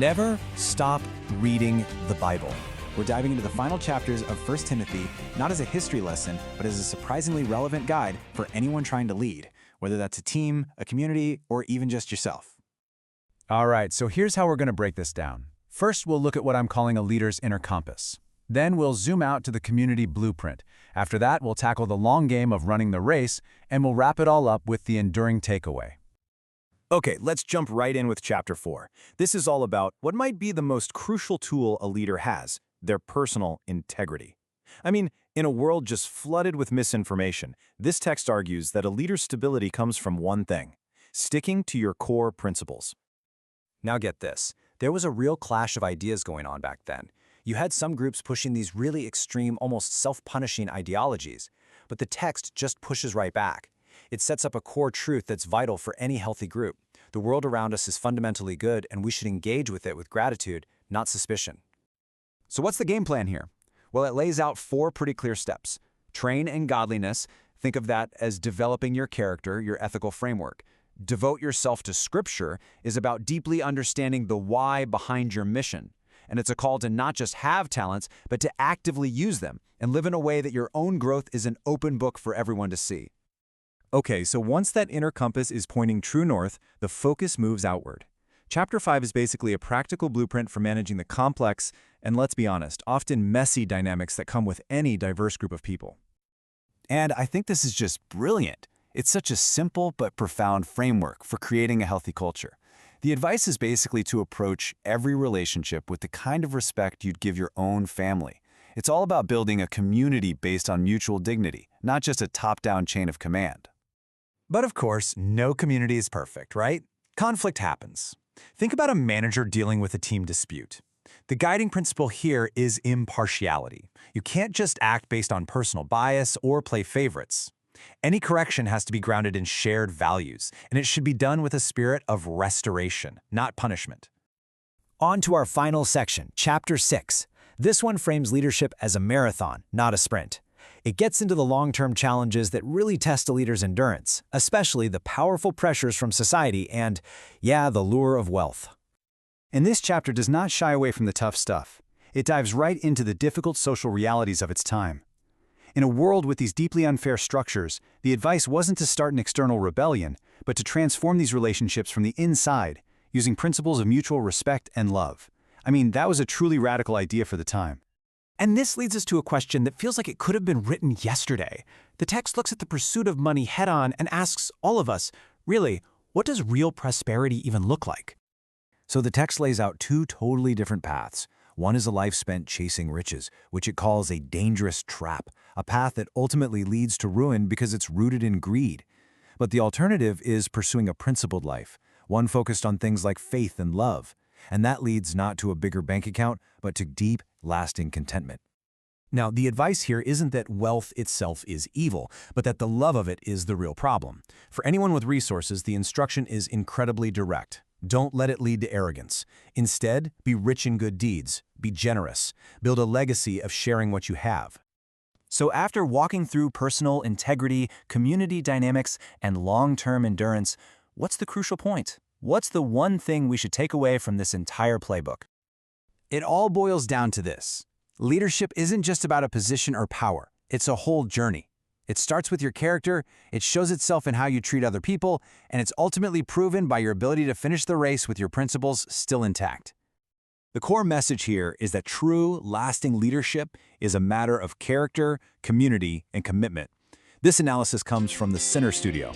Never stop reading the Bible. We're diving into the final chapters of 1 Timothy, not as a history lesson, but as a surprisingly relevant guide for anyone trying to lead, whether that's a team, a community, or even just yourself. All right, so here's how we're going to break this down. First, we'll look at what I'm calling a leader's inner compass. Then we'll zoom out to the community blueprint. After that, we'll tackle the long game of running the race, and we'll wrap it all up with the enduring takeaway. Okay, let's jump right in with Chapter 4. This is all about what might be the most crucial tool a leader has, their personal integrity. I mean, in a world just flooded with misinformation, this text argues that a leader's stability comes from one thing: sticking to your core principles. Now get this, there was a real clash of ideas going on back then. You had some groups pushing these really extreme, almost self-punishing ideologies, but the text just pushes right back. It sets up a core truth that's vital for any healthy group. The world around us is fundamentally good, and we should engage with it with gratitude, not suspicion. So what's the game plan here? Well, it lays out 4 pretty clear steps. Train in godliness. Think of that as developing your character, your ethical framework. Devote yourself to Scripture is about deeply understanding the why behind your mission. And it's a call to not just have talents, but to actively use them and live in a way that your own growth is an open book for everyone to see. Okay, so once that inner compass is pointing true north, the focus moves outward. Chapter 5 is basically a practical blueprint for managing the complex, and let's be honest, often messy dynamics that come with any diverse group of people. And I think this is just brilliant. It's such a simple but profound framework for creating a healthy culture. The advice is basically to approach every relationship with the kind of respect you'd give your own family. It's all about building a community based on mutual dignity, not just a top-down chain of command. But of course, no community is perfect, right? Conflict happens. Think about a manager dealing with a team dispute. The guiding principle here is impartiality. You can't just act based on personal bias or play favorites. Any correction has to be grounded in shared values, and it should be done with a spirit of restoration, not punishment. On to our final section, Chapter 6. This one frames leadership as a marathon, not a sprint. It gets into the long-term challenges that really test a leader's endurance, especially the powerful pressures from society and, the lure of wealth. And this chapter does not shy away from the tough stuff. It dives right into the difficult social realities of its time. In a world with these deeply unfair structures, the advice wasn't to start an external rebellion, but to transform these relationships from the inside, using principles of mutual respect and love. I mean, that was a truly radical idea for the time. And this leads us to a question that feels like it could have been written yesterday. The text looks at the pursuit of money head-on and asks all of us, really, what does real prosperity even look like? So the text lays out 2 totally different paths. One is a life spent chasing riches, which it calls a dangerous trap, a path that ultimately leads to ruin because it's rooted in greed. But the alternative is pursuing a principled life, one focused on things like faith and love. And that leads not to a bigger bank account, but to deep, lasting contentment. Now, the advice here isn't that wealth itself is evil, but that the love of it is the real problem. For anyone with resources, the instruction is incredibly direct. Don't let it lead to arrogance. Instead, be rich in good deeds, be generous, build a legacy of sharing what you have. So after walking through personal integrity, community dynamics, and long-term endurance, what's the crucial point? What's the one thing we should take away from this entire playbook? It all boils down to this. Leadership isn't just about a position or power. It's a whole journey. It starts with your character, it shows itself in how you treat other people, and it's ultimately proven by your ability to finish the race with your principles still intact. The core message here is that true, lasting leadership is a matter of character, community, and commitment. This analysis comes from the Center Studio.